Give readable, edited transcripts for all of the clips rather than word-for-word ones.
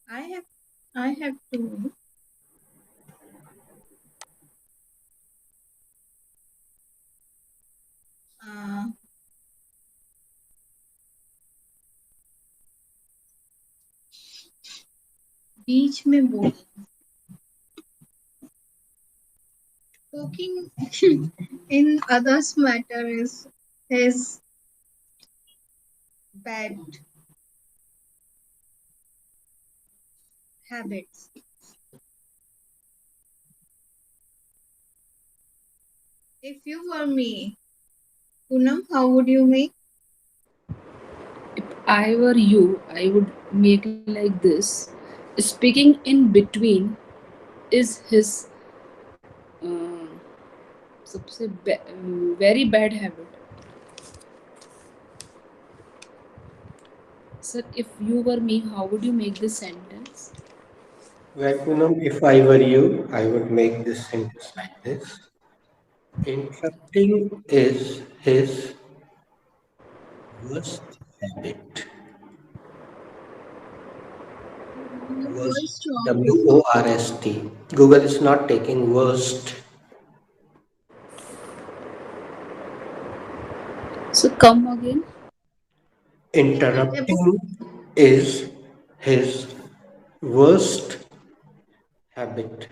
I have to. बीच में बोलना. Talking in others' matter is his bad habits. If you were me, Poonam, how would you make? If I were you, I would make like this. Speaking in between is his uh, सबसे very bad habit. Sir, if you were me, how would you make this sentence? Well, Poonam, if I were you, I would make this sentence like this. Interrupting is his worst habit. Your Worst, voice strong. WORST. Google is not taking worst. So come again. Interrupting is his worst habit.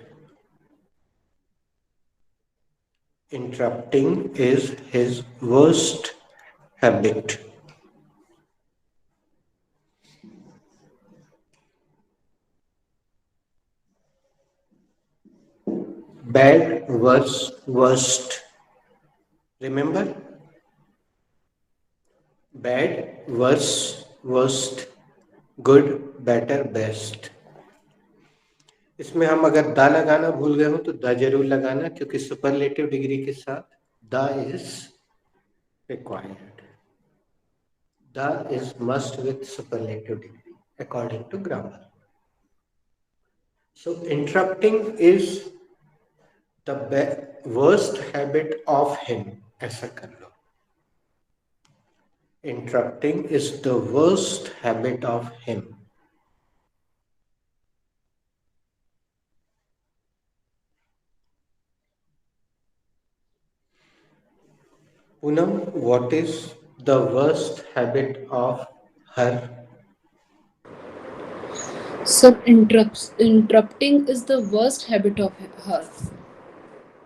Interrupting is his worst habit. Bad, worse, worst. Remember? Bad, worse, worst. Good, better, best. इसमें हम अगर the लगाना भूल गए हो तो the जरूर लगाना, क्योंकि सुपरलेटिव डिग्री के साथ the is required. The is must with superlative degree according to grammar. So interrupting is the worst habit of him. ऐसा कर लो. Interrupting is the worst habit of him. Poonam, what is the worst habit of her? Sir, interrupting is the worst habit of her.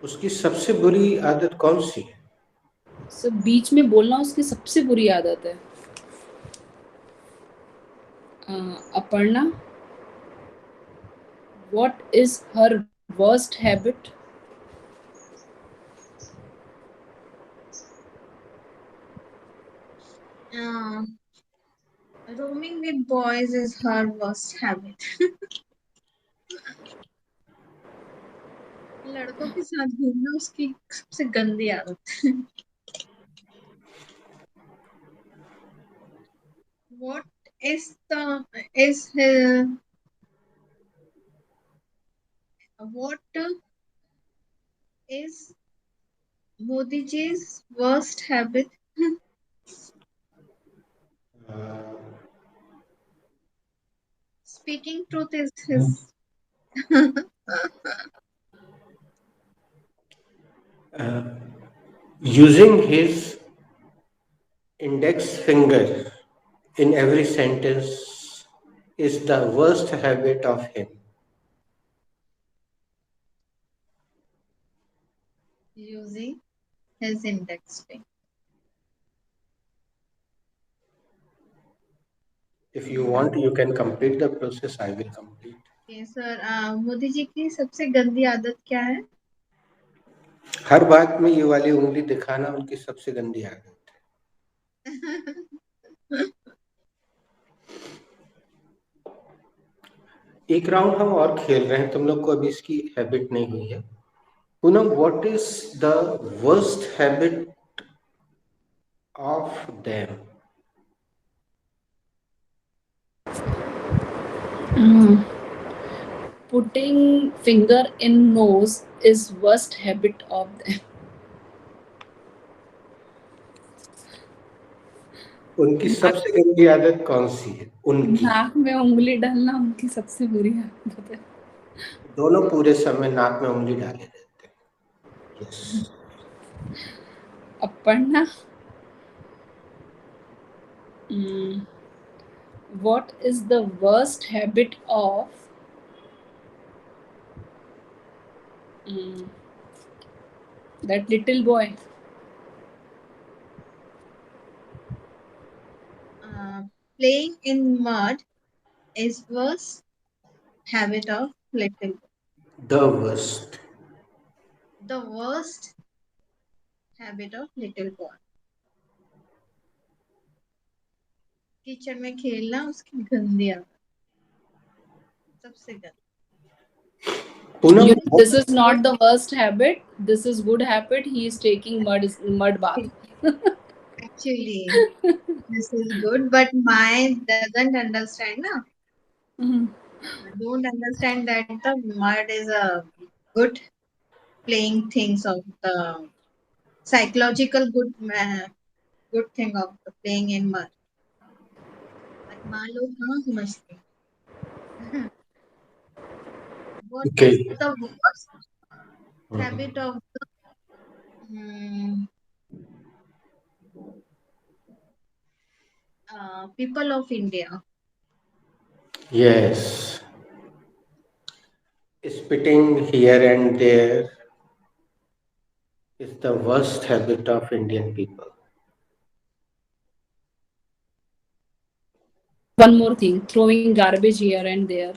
उसकी सबसे बुरी आदत कौन सी है? Sir, बीच में बोलना उसकी सबसे बुरी आदत है. Aparna, what is her worst habit? Roaming with boys is her worst habit. लड़कों के साथ घूमना उसकी सबसे गंदी आदत. What is his what is Modi ji's worst habit? Speaking truth is his. Using his index finger in every sentence is the worst habit of him. Using his index finger. If you want, you can complete the process. I will complete. Okay, sir. Modi ji की सबसे गंदी आदत क्या है? हर बात में ये वाली उंगली दिखाना उनकी सबसे गंदी आदत है. एक राउंड हम और खेल रहे हैं, तुम लोग को अभी इसकी हैबिट नहीं हुई है. Poonam, what is the worst habit of them? Putting finger in nose is worst habit of them. उनकी नाक सबसे गंदी आदत कौन सी है? उनकी नाक में उंगली डालना उनकी सबसे बुरी आदत है। दोनों पूरे समय नाक में उंगली डाले रहते हैं। यस। अब पढ़ना। What is the worst habit of mm, that little boy? Playing in mud is worst habit of little boy. The worst. The worst habit of little boy. कीचड़ में खेलना उसकी गंदी आदत, सबसे गंदी। Poonam, This is not the worst habit. This is good habit. He is taking mud bath. Actually, this is good, but my doesn't understand. Na? Don't understand that the mud is a good playing things of the psychological good thing of the playing in mud. But माँ लोग कहाँ समझते हैं? What okay. is the worst habit of the people of India? Yes. Spitting here and there is the worst habit of Indian people. One more thing, throwing garbage here and there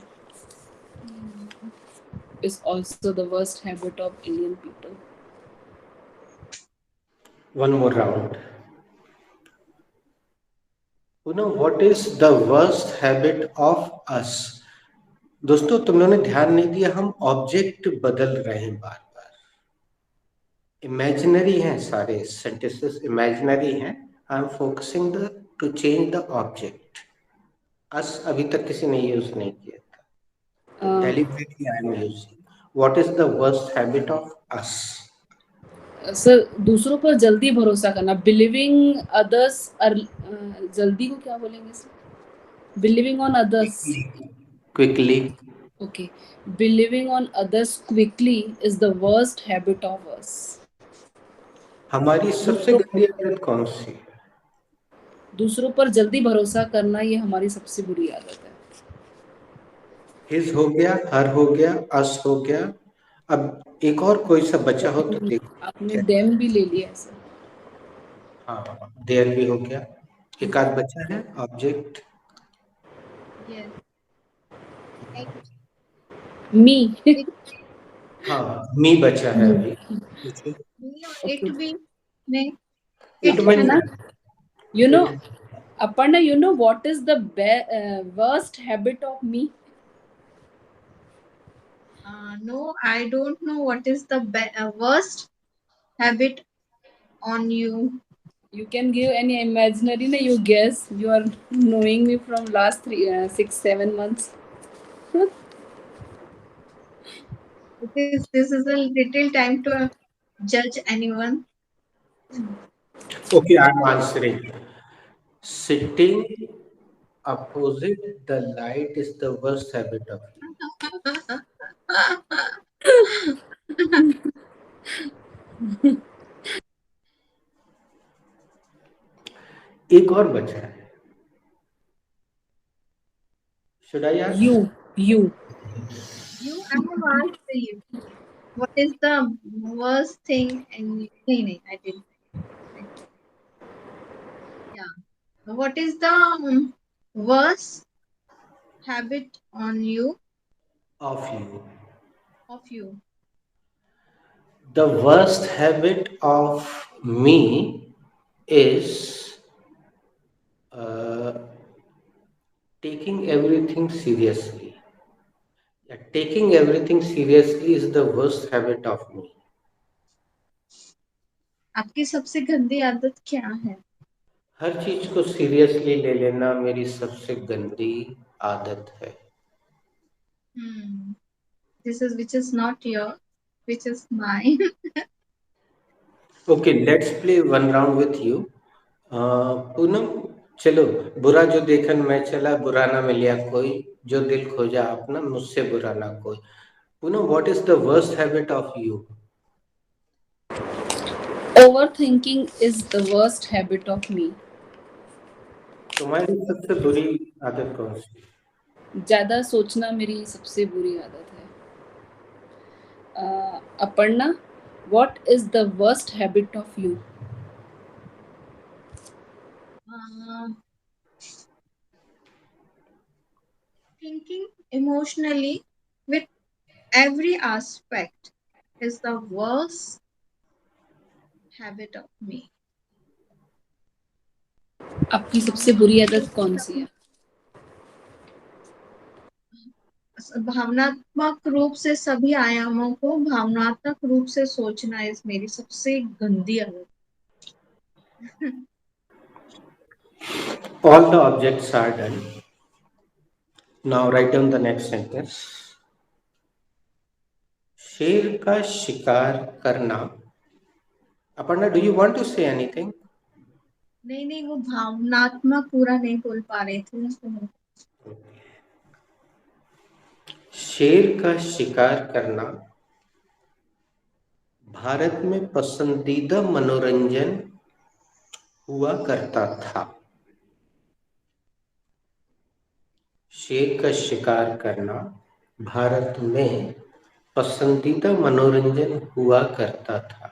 is also the worst habit of Indian people. One more round. What is the worst habit of us? दोस्तों, तुम लोगों ने ध्यान नहीं दिया, हम object बदल रहे हैं बार बार। इमेजिनरी हैं, सारे सेंटेंसेस इमेजिनरी हैं। I am focusing the to change the object. अस अभी तक किसी ने यूज नहीं किया था, तो deliberately I am using. What is the worst habit of us? Sir, दूसरों पर जल्दी भरोसा करना, बिलीविंग अदर्स। जल्दी को क्या बोलेंगे sir? Believing on others quickly. Okay, believing on others quickly is the worst habit of अस। हमारी सबसे गंदी आदत कौन सी है? दूसरों पर जल्दी भरोसा करना, ये हमारी सबसे बुरी आदत है। हिज हो गया, हर हो गया, अस हो गया। अब एक और कोई सा बचा हो तो देखो। आपने देम भी ले लिया सर। हाँ, देयर भी हो गया। एक आध बचा है ऑब्जेक्ट। Yes. मी। हाँ, मी बचा है अभी। Me or it be नहीं, इट it में है ना? You know, it Aparna, you know what is the worst habit of me? No, I don't know what is the worst habit on you. You can give any imaginary, na you guess. You are knowing me from last 6-7 months. This is a little time to judge anyone. Okay, I'm answering. Sitting opposite the light is the worst habit of you. एक और बचा है। Should I ask? You. You, I have asked you. What is the worst thing in you? नहीं, I didn't. Yeah. What is the worst habit on you? Of you. Of you. The worst habit of me is uh, taking everything seriously. Yeah, taking everything seriously is the worst habit of me. आपकी सबसे गंदी आदत क्या है? हर चीज को seriously ले लेना मेरी सबसे गंदी आदत है। This is which is not your, which is mine. Okay, let's play one round with you. Poonam, चलो, बुरा जो देखन मैं चला, बुरा ना मिलिया कोई, जो दिल खोजा अपना, मुझसे बुरा ना कोई. Poonam, what is the worst habit of you? Overthinking is the worst habit of me. तुम्हारी सबसे बुरी आदत कौन सी? ज्यादा सोचना मेरी सबसे बुरी आदत है. Aparna, what is the worst habit of you? Thinking emotionally with every aspect is the worst habit of me. आपकी सबसे बुरी आदत कौन सी है? भावनात्मक रूप से सभी आयामों को भावनात्मक रूप से सोचना इस मेरी सबसे गंदी आदत. All the objects are done. Now write down the next sentence. शेर का शिकार करना. Aparna, do you want to say anything? नहीं, वो भावनात्मक पूरा नहीं बोल पा रहे थे. शेर का शिकार करना भारत में पसंदीदा मनोरंजन हुआ करता था. शेर का शिकार करना भारत में पसंदीदा मनोरंजन हुआ करता था.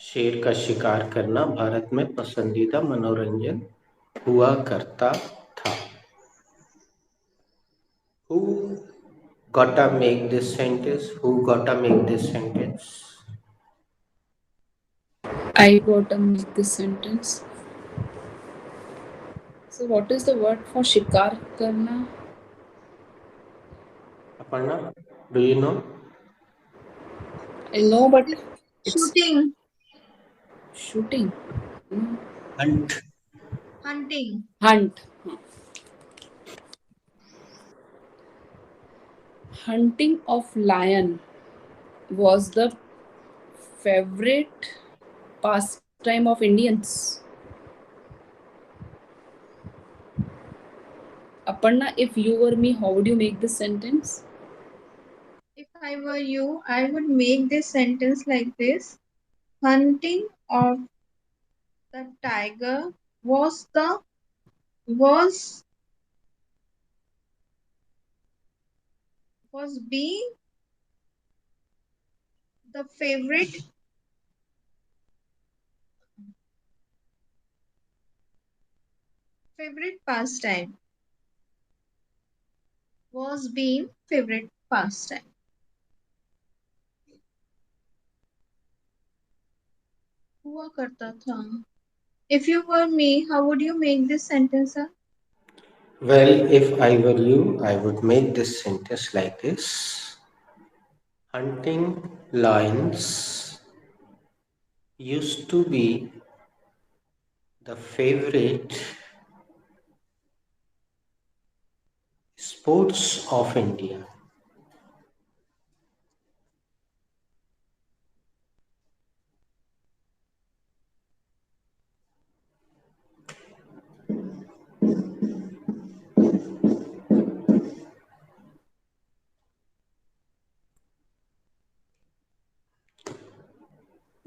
शेर का शिकार करना भारत में पसंदीदा मनोरंजन हुआ करता था. Who gotta make this sentence? Who gotta make this sentence? I got to make this sentence. So what is the word for shikar karna? Aparna, do you know? I know, but it's Shooting. shooting. No. Hunt. Hunting. Hunt. Hunting of lion was the favorite pastime of Indians. Aparna, if you were me, how would you make this sentence? If I were you, I would make this sentence like this. Hunting of the tiger was was being the favorite pastime. Was being favorite pastime. हुआ करता था. If you were me, how would you make this sentence? Well, if I were you, I would make this sentence like this. Hunting lions used to be the favorite sports of India.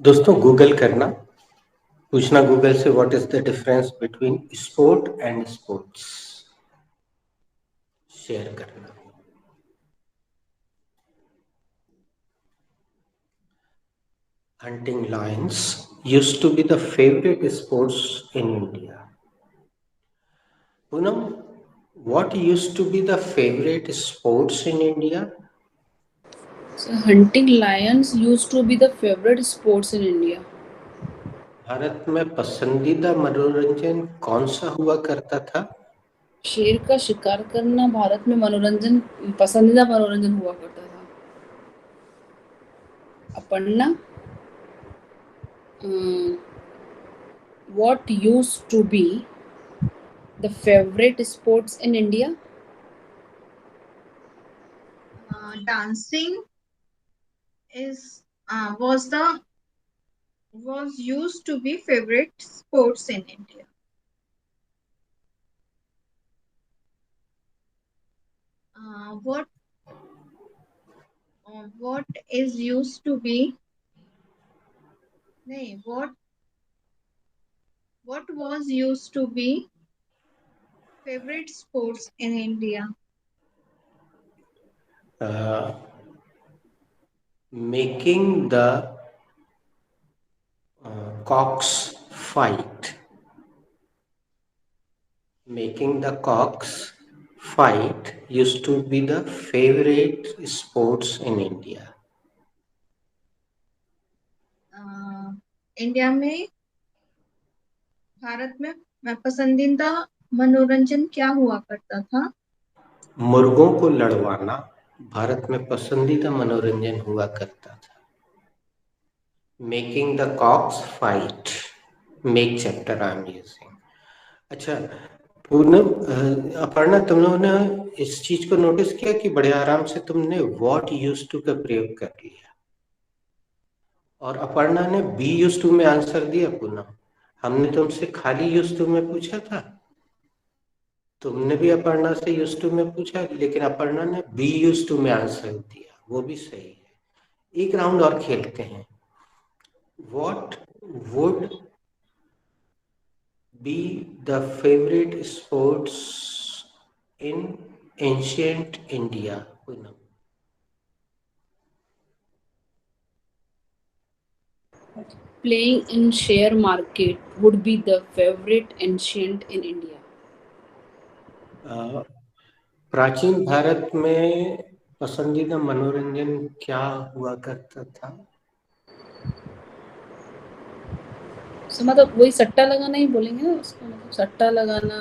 दोस्तों Google करना, पूछना Google से what is the difference between sport and sports. Share करना. Hunting lions used to be the favorite sports in India. Poonam, what used to be the favorite sports in India? So hunting lions used to be the favorite sports in India. Bharat में पसंदीदा मनोरंजन कौन सा हुआ करता था? शेर का शिकार करना भारत में मनोरंजन पसंदीदा मनोरंजन हुआ करता था. Aparna, what used to be the favorite sports in India? Dancing is was used to be favorite sports in India. What is used to be nay, what was used to be favorite sports in India? Making the cocks fight. Making the cocks fight used to be the favorite sports in India. India में भारत में पसंदीदा मनोरंजन क्या हुआ करता था? मुर्गों को लड़वाना भारत में पसंदीदा मनोरंजन हुआ करता था. Making the cocks fight, make chapter I am using. अच्छा पूनम, अपर्णा, तुम लोगों ने इस चीज को नोटिस किया कि बड़े आराम से तुमने व्हाट यूज्ड टू का प्रयोग कर लिया और अपर्णा ने बी यूज्ड टू में आंसर दिया. पूनम, हमने तुमसे खाली यूज्ड टू में पूछा था, तुमने भी अपर्णा से यूज्ड टू में पूछा, लेकिन अपर्णा ने बी यूज्ड टू में आंसर दिया. वो भी सही है. एक राउंड और खेलते हैं. What would be the favorite sports in ancient India? Poonam. Playing in share market would be the favorite ancient in India. प्राचीन भारत में पसंदीदा मनोरंजन क्या हुआ करता था? मतलब वही सट्टा लगाना ही बोलेंगे ना उसको, मतलब सट्टा लगाना.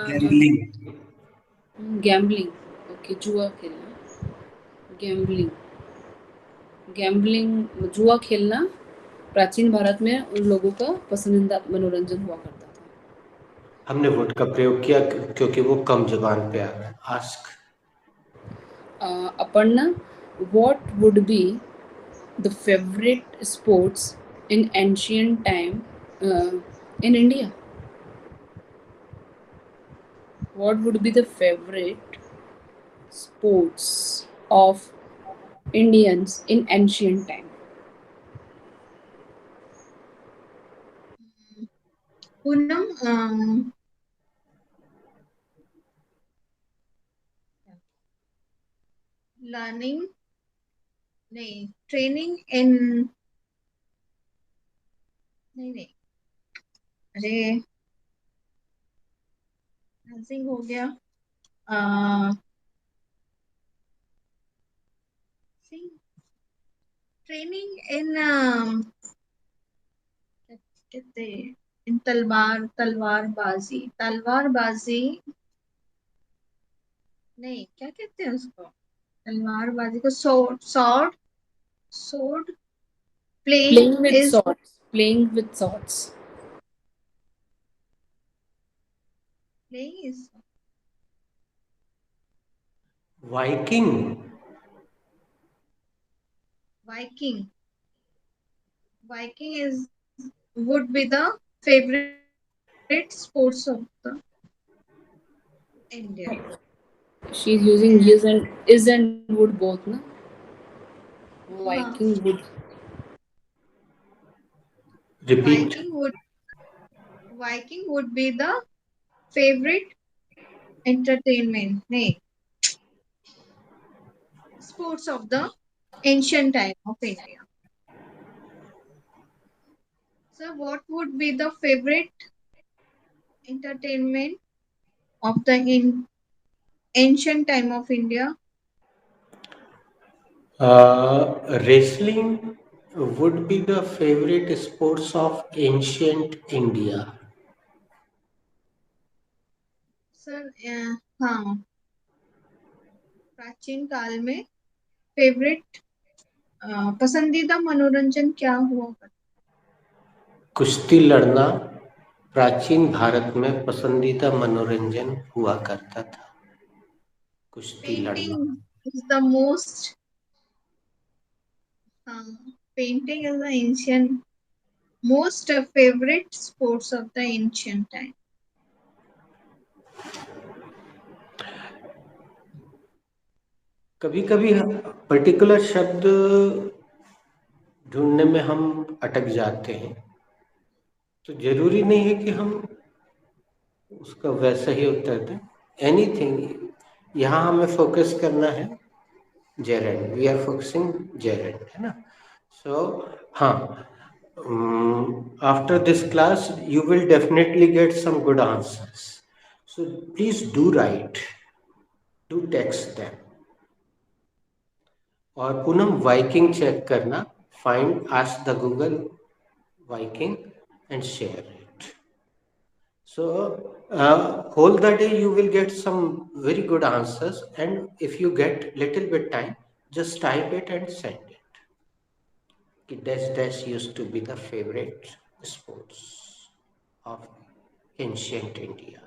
गैम्बलिंग. ओके, जुआ खेलना. गैम्बलिंग जुआ खेलना प्राचीन भारत में उन लोगों का पसंदीदा मनोरंजन हुआ करता था. हमने वोट का प्रयोग किया क्योंकि वो कम जुबान पे आ रहा है. Ask. Aparna, what would be the favorite sports in ancient time in India? What would be the favorite sports of Indians in ancient time? Poonam, learning नहीं, ट्रेनिंग इन नहीं, अरे नर्सिंग हो गया. ट्रेनिंग इन कहते इन तलवारबाजी नहीं, क्या कहते हैं उसको? तलवारबाजी को sword Playing with is swords. Playing with swords. playing is Viking. Viking is would be the favorite sports of the India. She's using is and would both, na? Viking would. Repeat. Viking would be the favorite entertainment, nay, sports of the ancient time of India. So what would be the favorite entertainment of the ancient time of India? Wrestling would be the favorite sports of ancient India. Sir हाँ, प्राचीन काल में favourite पसंदीदा मनोरंजन क्या हुआ करता? कुश्ती लड़ना प्राचीन भारत में पसंदीदा मनोरंजन हुआ करता था. कुश्ती लड़ना. Painting is the most Painting is the ancient, most favorite sports of the ancient time. कभी कभी पर्टिकुलर शब्द ढूंढने में हम अटक जाते हैं, तो जरूरी नहीं है कि हम उसका वैसा ही उत्तर दें. एनीथिंग, यहाँ हमें फोकस करना है gerund. We are focusing gerund, है ना. सो हाँ, after this class you will definitely get some good answers, so please do write, do text them. और पूनम, वाइकिंग चेक करना. Find, ask the Google Viking and share it. So whole the day you will get some very good answers, and if you get little bit time, just type it and send it. कि dash dash used to be the favorite sports of ancient India.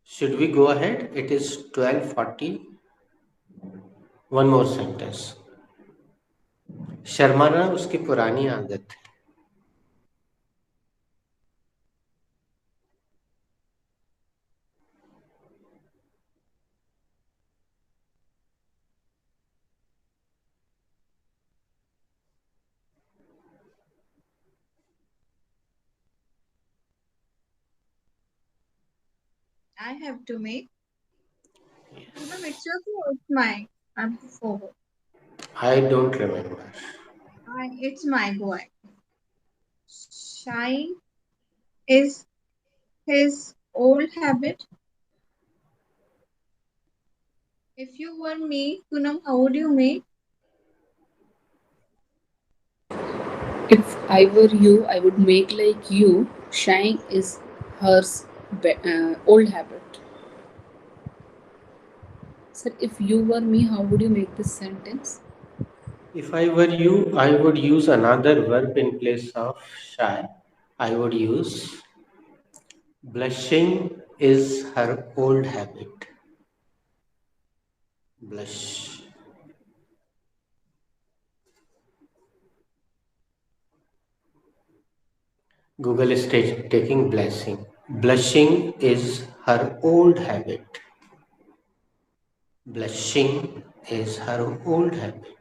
Should we go ahead? It is 12:40. One more sentence. शर्माना उसकी पुरानी आदत है. I have to make. No, it's your go. It's my. I'm forward. I don't remember. It's my go. Shine is his old habit. If you were me, Punam, how would you make? If I were you, I would make like you. Shine is her old habit. Sir, if you were me, how would you make this sentence? If I were you, I would use another verb in place of shy. I would use blushing is her old habit. Blush. Google is taking blessing. Blushing is her old habit. Blushing is her old habit.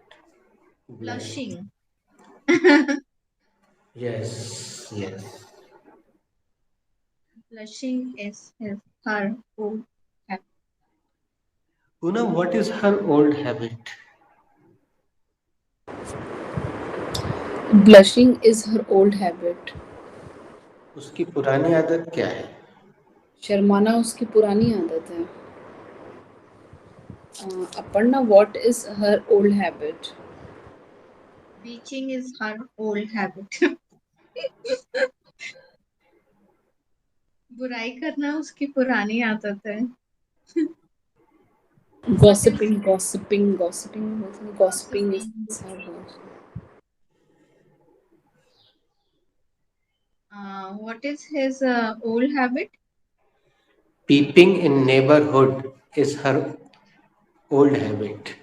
Blushing. Yes, yes. Blushing is her old habit. Poonam, what is her old habit? Blushing is her old habit. उसकी पुरानी आदत क्या है? शर्माना उसकी पुरानी आदत है. Aparna, what is her old habit? Bleaching is her old habit. बुराई करना उसकी पुरानी आदत है. Gossiping is her What is his old habit? Peeping in neighborhood is her old habit.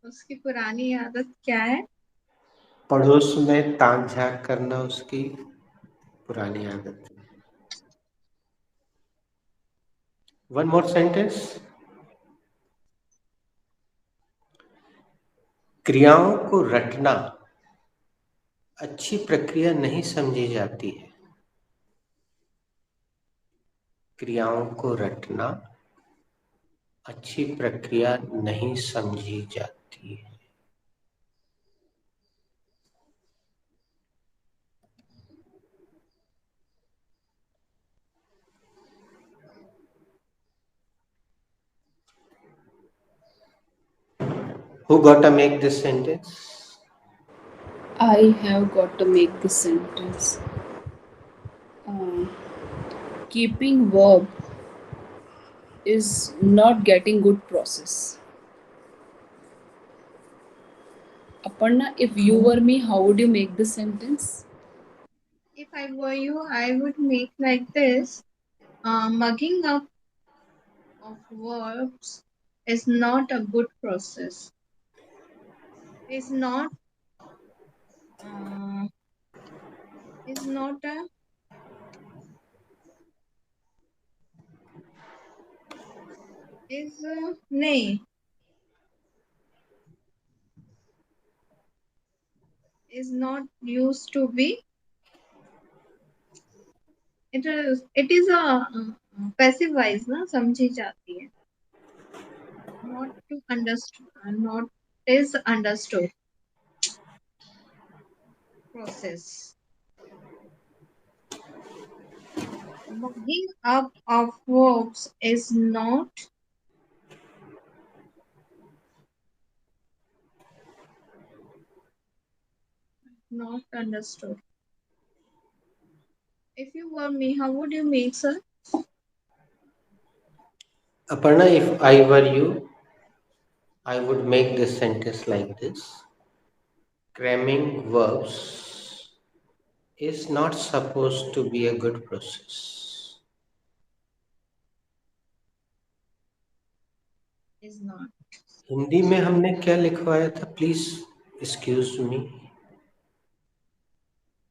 उसकी पुरानी आदत क्या है? पड़ोस में ताक झाक करना उसकी पुरानी आदत है. One more sentence. क्रियाओं को रटना अच्छी प्रक्रिया नहीं समझी जाती है. क्रियाओं को रटना अच्छी प्रक्रिया नहीं समझी जाती है. Who got to make this sentence? I have got to make this sentence. Keeping verb is not getting good process. Aparna, if you were me, how would you make this sentence? If I were you, I would make like this. Mugging up of verbs is not a good process. Is not uh, is not a is nay is not used to be. It is a passive voice ना समझी जाती है. Not to understand. Not is understood process. Mugging up of verbs is not understood. If you were me, how would you make, sir? Aparna, if I were you, I would make this sentence like this. Cramming verbs is not supposed to be a good process. Is not. Hindi में हमने क्या लिखवाया था? Please excuse me.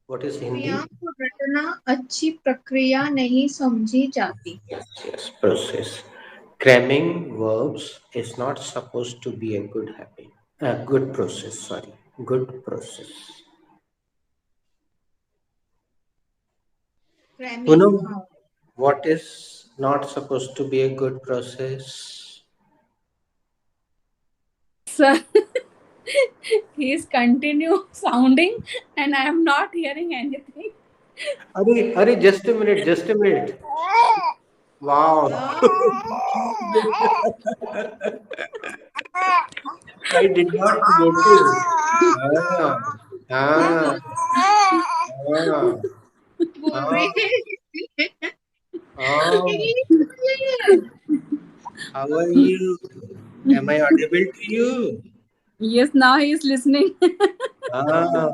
What is Hindi? क्रिया को रटना अच्छी प्रक्रिया नहीं समझी जाती. Yes, process. Cramming verbs is not supposed to be a good habit. A good process, sorry. Good process. Cramming. Poonam, what is not supposed to be a good process? Sir, he is continue sounding and I am not hearing anything. Are, just a minute, just a minute. Wow. I did not notice. Ah, ah, बोल ah, रहे ah. How are you? Am I audible to you? Yes, now he is listening. Ah,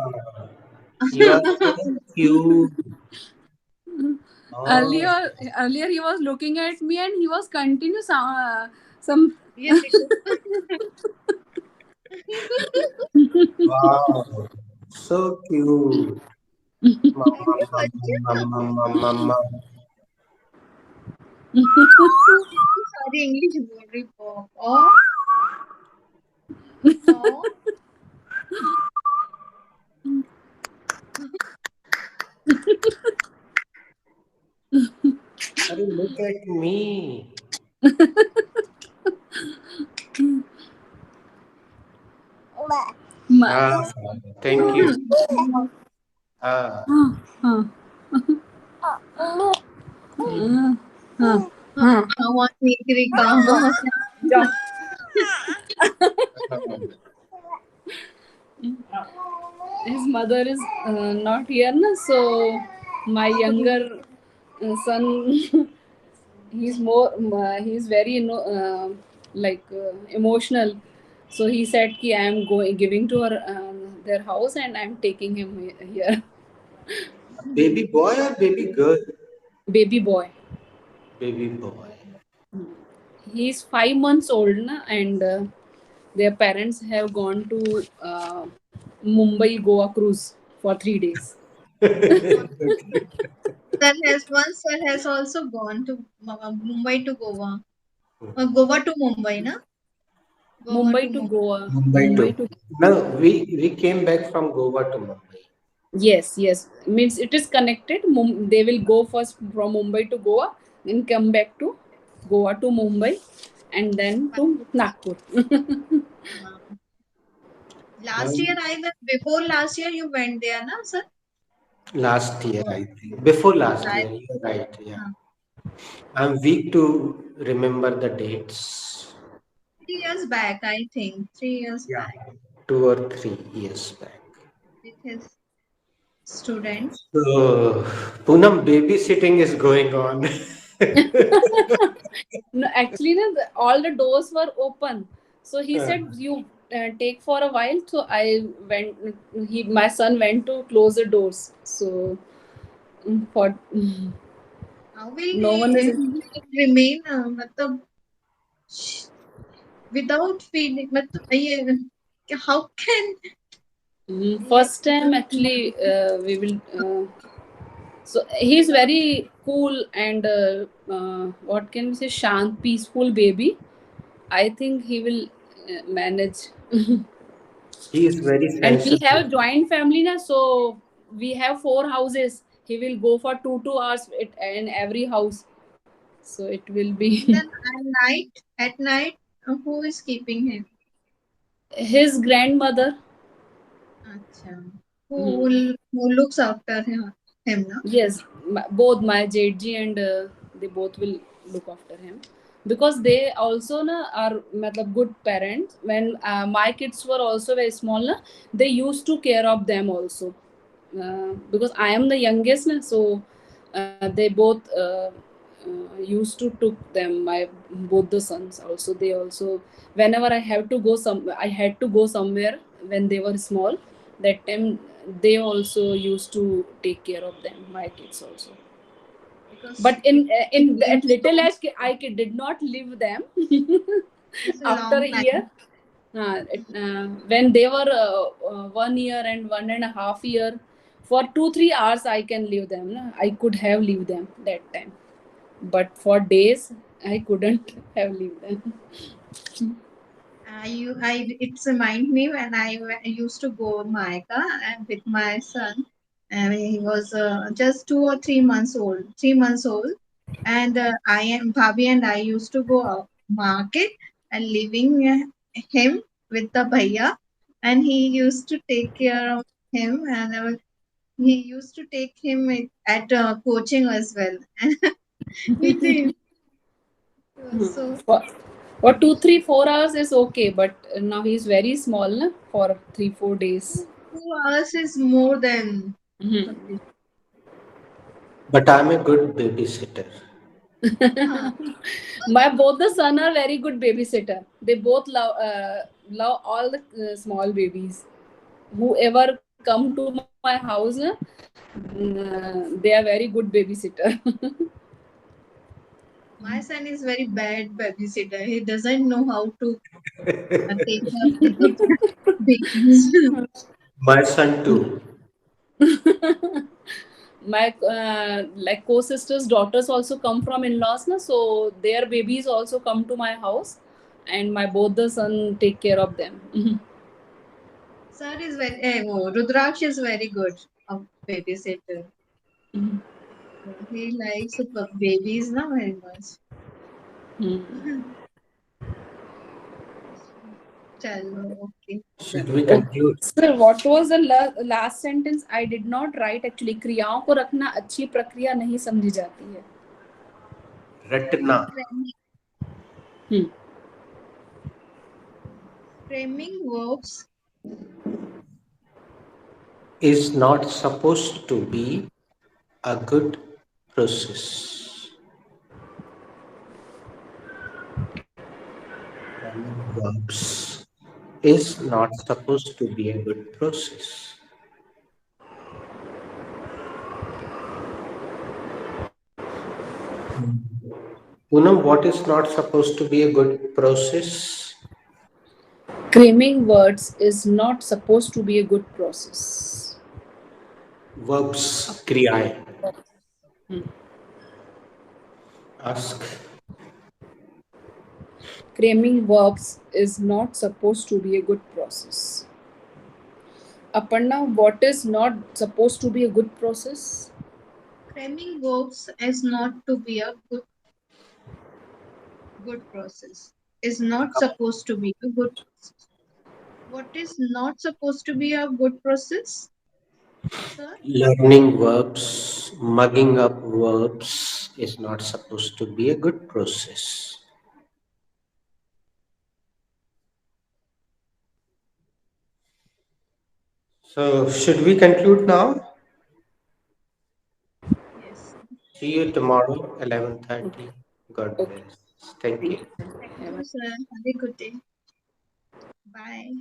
you are so cute. Ah, earlier he was looking at me and he was continue some ये देखो. wow. So cute. Mama, ये बच्चे mama, mama, mama. सारी English बोल रही और Arey, look at me. Ah, thank you. Ah, आवाज निकली कहाँ से. his mother is not here na, so my younger son he's very emotional, so he said ki I am giving to her their house and I am taking him here. baby boy or baby girl? Baby boy. Baby boy. He's 5 months old na, and their parents have gone to Mumbai Goa cruise for 3 days. Sir has also gone to Mumbai to Goa. Goa to Mumbai, na? Mumbai to Goa. Mumbai to. No, we came back from Goa to Mumbai. Yes, means it is connected. They will go first from Mumbai to Goa, then come back to Goa to Mumbai, and then to Nagpur. Last year before last year you went there, na, sir? Last year, I think. Before last year, you're right. Yeah. I'm weak to remember the dates. 3 years back, I think. 3 years back. 2 or 3 years back. With his students. So, Poonam, babysitting is going on. No, actually, all the doors were open. So he said, "You take for a while." So I went. My son went to close the doors. So For How will no one is. he remain मतलब without feeling मतलब ये how can ये First time actually we will. So he's very cool and what can we say, shant, peaceful baby. I think he will manage. He is very And we sensitive. have joint family now, so we have 4 houses. He will go for 2 2 hours in every house, so it will and be then at night who is keeping him? his grandmother. Acha. Mhm. Who looks after him na? Yes, both my JG and they both will look after him because they also na are matlab good parents. When my kids were also very small na, they used to care of them also. Because I am the youngest na, so they both used to took them. My both the sons also, they also, whenever I had to go somewhere when they were small, that time they also used to take care of them, my kids also. Because But it in been that little so age did not leave them. it's a After long a year, time. when they were 1 year and 1.5 year, for 2 3 hours I can leave them, na? I could have leave them that time, but for days I couldn't have leave them. It's remind me when I used to go Maika and with my son, and he was just 2 or 3 months old, 3 months old, and I am Bhabhi and I used to go out market and leaving him with the bhaiya, and he used to take care of him, and he used to take him at coaching as well, with him. It was so For 2 3 4 hours is okay, but now he's very small, na? For 3 4 days. 2 hours is more than Mhm. sufficient. But I'm a good babysitter. Huh. My both the son are very good babysitter. They both love all the small babies. Whoever come to my house, na, they are very good babysitter. My son is very bad babysitter. He doesn't know how to take care of the babies. My son too. My like co-sisters daughters also come from in-laws na, so their babies also come to my house, and my both the son take care of them. Sir is Rudraksh is very good of babysitter. He likes the babies now very much. Chalo, okay. Should we Okay. conclude? Sir, what was the last sentence? I did not write actually. क्रियाओं को रखना अच्छी प्रक्रिया नहीं समझी जाती है. Ratna Hmm. Framing verbs is not supposed to be a good process. Framing verbs is not supposed to be a good process. Poonam, what is not supposed to be a good process? Cramming words is not supposed to be a good process. Verbs, kriyaएं. Ask. Cramming verbs is not supposed to be a good process. Aparna, what is not supposed to be a good process? Cramming verbs is not to be a good process. Is not supposed to be a good process. What is not supposed to be a good process, sir? Learning verbs, mugging up verbs is not supposed to be a good process. So, should we conclude now? Yes. See you tomorrow, 11:30. God Okay. bless. Thank Thank you. you. Thank Have you, a sir. Have a good day. Bye.